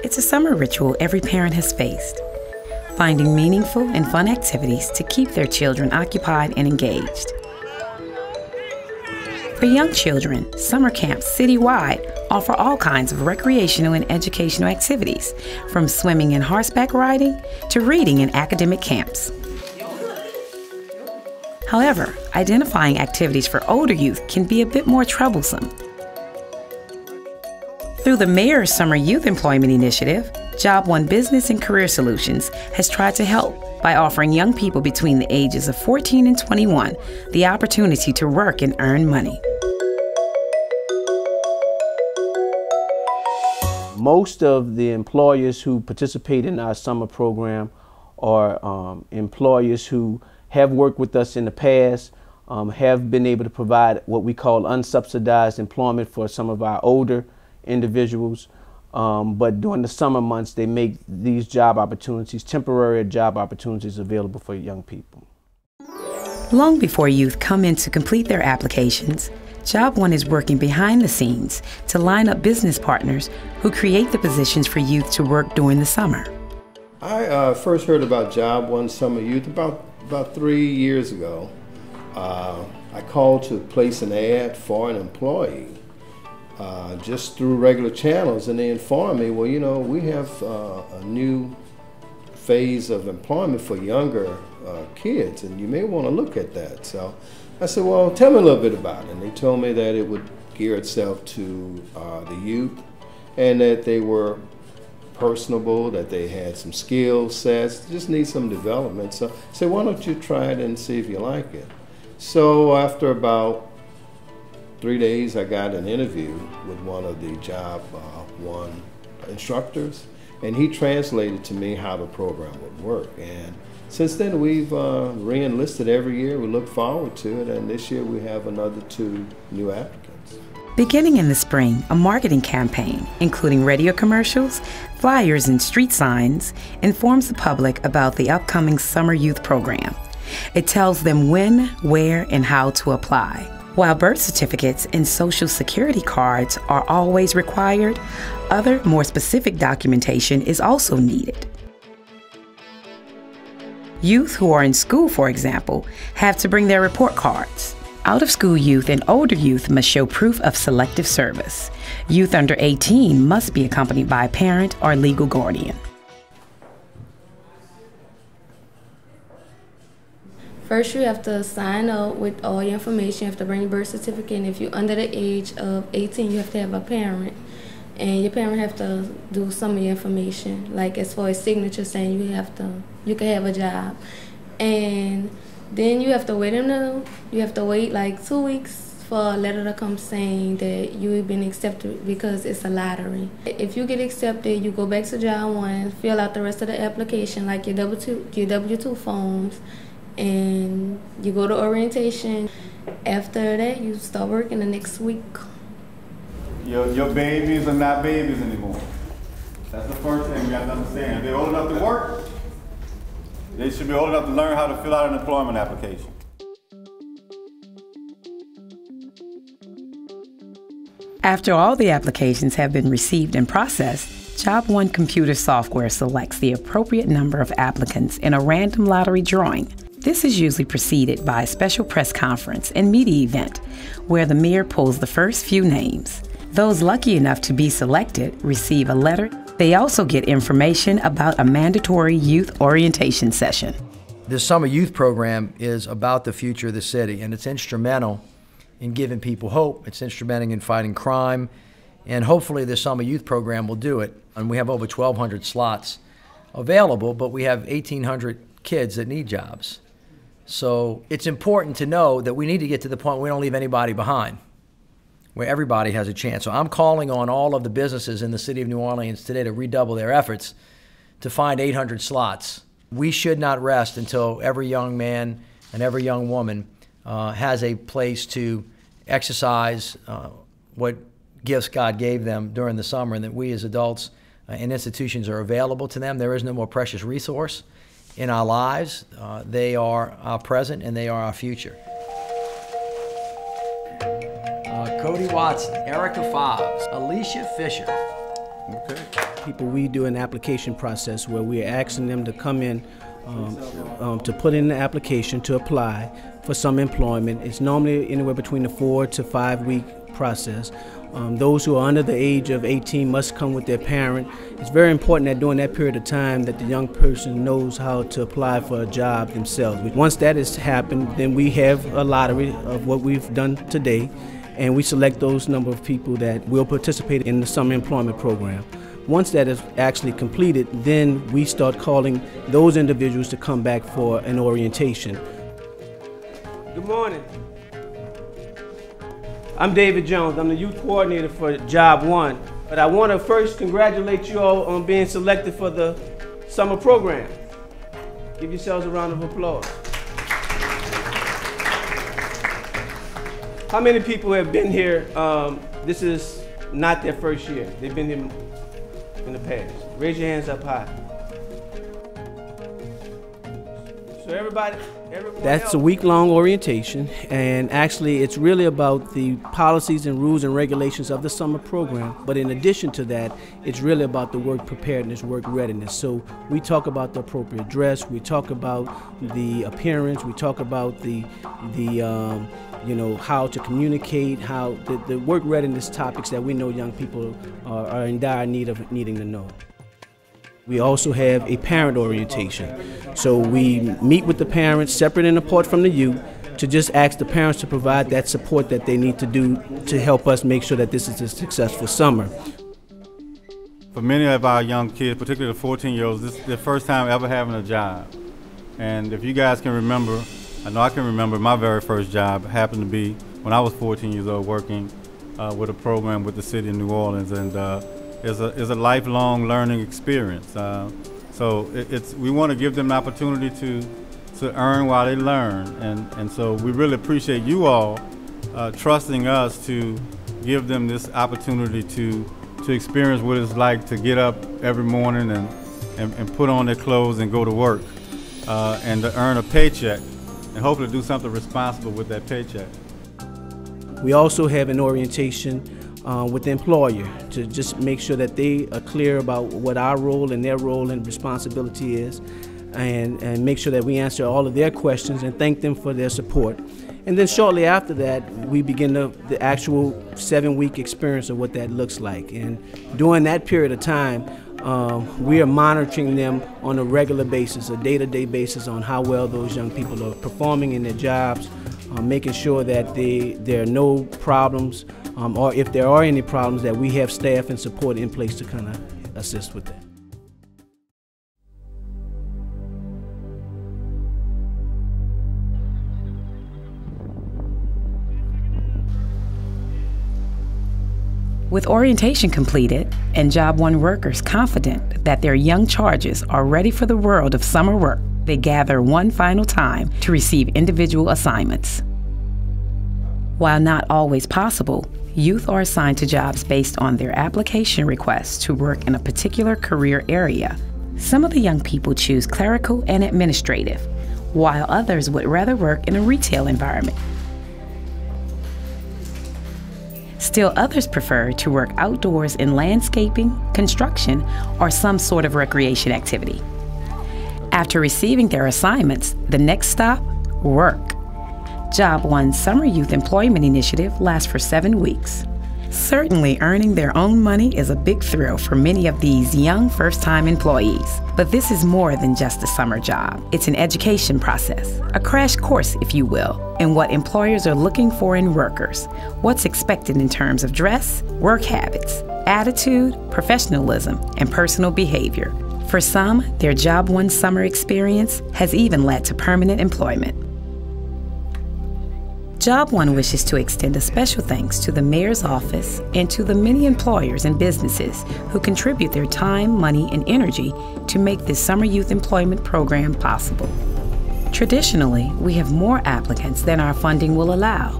It's a summer ritual every parent has faced, finding meaningful and fun activities to keep their children occupied and engaged. For young children, summer camps citywide offer all kinds of recreational and educational activities, from swimming and horseback riding to reading and academic camps. However, identifying activities for older youth can be a bit more troublesome. Through the Mayor's Summer Youth Employment Initiative, Job One Business and Career Solutions has tried to help by offering young people between the ages of 14 and 21 the opportunity to work and earn money. Most of the employers who participate in our summer program are employers who have worked with us in the past, have been able to provide what we call unsubsidized employment for some of our older individuals, but during the summer months they make these job opportunities, temporary job opportunities, available for young people. Long before youth come in to complete their applications, Job One is working behind the scenes to line up business partners who create the positions for youth to work during the summer. I first heard about Job One Summer Youth about 3 years ago. I called to place an ad for an employee just through regular channels, and they informed me, well, you know, we have a new phase of employment for younger kids, and you may want to look at that. So I said, well, tell me a little bit about it. And they told me that it would gear itself to the youth, and that they were personable, that they had some skill sets, just need some development. So I said, why don't you try it and see if you like it? So after about 3 days, I got an interview with one of the Job One instructors, and he translated to me how the program would work. And since then, we've re-enlisted every year. We look forward to it, and this year we have another 2 new applicants. Beginning in the spring, a marketing campaign, including radio commercials, flyers, and street signs, informs the public about the upcoming Summer Youth Program. It tells them when, where, and how to apply. While birth certificates and Social Security cards are always required, other, more specific documentation is also needed. Youth who are in school, for example, have to bring their report cards. Out-of-school youth and older youth must show proof of selective service. Youth under 18 must be accompanied by a parent or legal guardian. First, you have to sign up with all your information. You have to bring your birth certificate, and if you're under the age of 18, you have to have a parent. And your parent have to do some of your information, like as far as signature saying you can have a job. And then you have to wait like 2 weeks for a letter to come saying that you've been accepted, because it's a lottery. If you get accepted, you go back to Job One, fill out the rest of the application, like your W-2 forms, and you go to orientation. After that, you start working the next week. Your babies are not babies anymore. That's the first thing we have to understand. If they're old enough to work, they should be old enough to learn how to fill out an employment application. After all the applications have been received and processed, Job One computer software selects the appropriate number of applicants in a random lottery drawing. This is usually preceded by a special press conference and media event where the mayor pulls the first few names. Those lucky enough to be selected receive a letter. They also get information about a mandatory youth orientation session. This summer youth program is about the future of the city, and it's instrumental in giving people hope. It's instrumental in fighting crime, and hopefully the summer youth program will do it. And we have over 1,200 slots available, but we have 1,800 kids that need jobs. So it's important to know that we need to get to the point where we don't leave anybody behind, where everybody has a chance. So I'm calling on all of the businesses in the city of New Orleans today to redouble their efforts to find 800 slots. We should not rest until every young man and every young woman has a place to exercise what gifts God gave them during the summer, and that we as adults and institutions are available to them. There is no more precious resource in our lives. They are our present and they are our future. Cody Watson, Erica Fobbs, Alicia Fisher, Okay. People, we do an application process where we're asking them to come in to put in the application to apply for some employment. It's normally anywhere between a 4 to 5 week process. Those who are under the age of 18 must come with their parent. It's very important that during that period of time that the young person knows how to apply for a job themselves. Once that has happened, then we have a lottery of what we've done today, and we select those number of people that will participate in the summer employment program. Once that is actually completed, then we start calling those individuals to come back for an orientation. Good morning. I'm David Jones. I'm the youth coordinator for Job 1. But I want to first congratulate you all on being selected for the summer program. Give yourselves a round of applause. How many people have been here? This is not their first year. They've been here in the past. Raise your hands up high. So everyone That's else. A week-long orientation, and actually it's really about the policies and rules and regulations of the summer program. But in addition to that, it's really about the work preparedness, work readiness. So we talk about the appropriate dress, we talk about the appearance, we talk about the how to communicate, how the work readiness topics that we know young people are in dire need of needing to know. We also have a parent orientation. So we meet with the parents separate and apart from the youth to just ask the parents to provide that support that they need to do to help us make sure that this is a successful summer. For many of our young kids, particularly the 14-year-olds, this is their first time ever having a job. And if you guys can remember, I know I can remember my very first job happened to be when I was 14 years old working with a program with the city of New Orleans, and is a lifelong learning experience. So we want to give them an opportunity to earn while they learn, and so we really appreciate you all trusting us to give them this opportunity to experience what it's like to get up every morning and put on their clothes and go to work and to earn a paycheck and hopefully do something responsible with that paycheck. We also have an orientation with the employer to just make sure that they are clear about what our role and their role and responsibility is, and make sure that we answer all of their questions and thank them for their support. And then shortly after that, we begin the actual 7-week experience of what that looks like. And during that period of time, we are monitoring them on a regular basis, a day-to-day basis, on how well those young people are performing in their jobs, making sure that there are no problems, or if there are any problems, that we have staff and support in place to kind of assist with that. With orientation completed and Job 1 workers confident that their young charges are ready for the world of summer work, they gather one final time to receive individual assignments. While not always possible, youth are assigned to jobs based on their application requests to work in a particular career area. Some of the young people choose clerical and administrative, while others would rather work in a retail environment. Still others prefer to work outdoors in landscaping, construction, or some sort of recreation activity. After receiving their assignments, the next stop, work. Job 1's Summer Youth Employment Initiative lasts for 7 weeks. Certainly, earning their own money is a big thrill for many of these young first-time employees. But this is more than just a summer job. It's an education process, a crash course, if you will, in what employers are looking for in workers, what's expected in terms of dress, work habits, attitude, professionalism, and personal behavior. For some, their Job 1 summer experience has even led to permanent employment. Job 1 wishes to extend a special thanks to the Mayor's Office and to the many employers and businesses who contribute their time, money, and energy to make this summer youth employment program possible. Traditionally, we have more applicants than our funding will allow.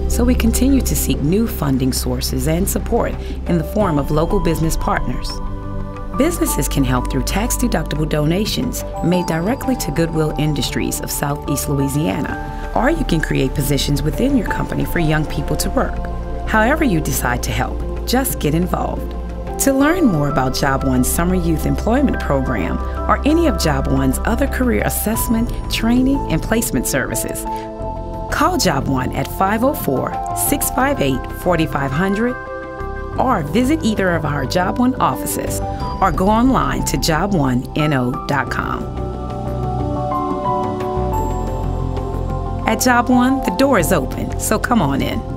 So we continue to seek new funding sources and support in the form of local business partners. Businesses can help through tax-deductible donations made directly to Goodwill Industries of Southeast Louisiana, or you can create positions within your company for young people to work. However you decide to help, just get involved. To learn more about Job One's Summer Youth Employment Program or any of Job One's other career assessment, training, and placement services, call Job One at 504-658-4500 or visit either of our Job One offices or go online to job1no.com. At Job One, the door is open, so come on in.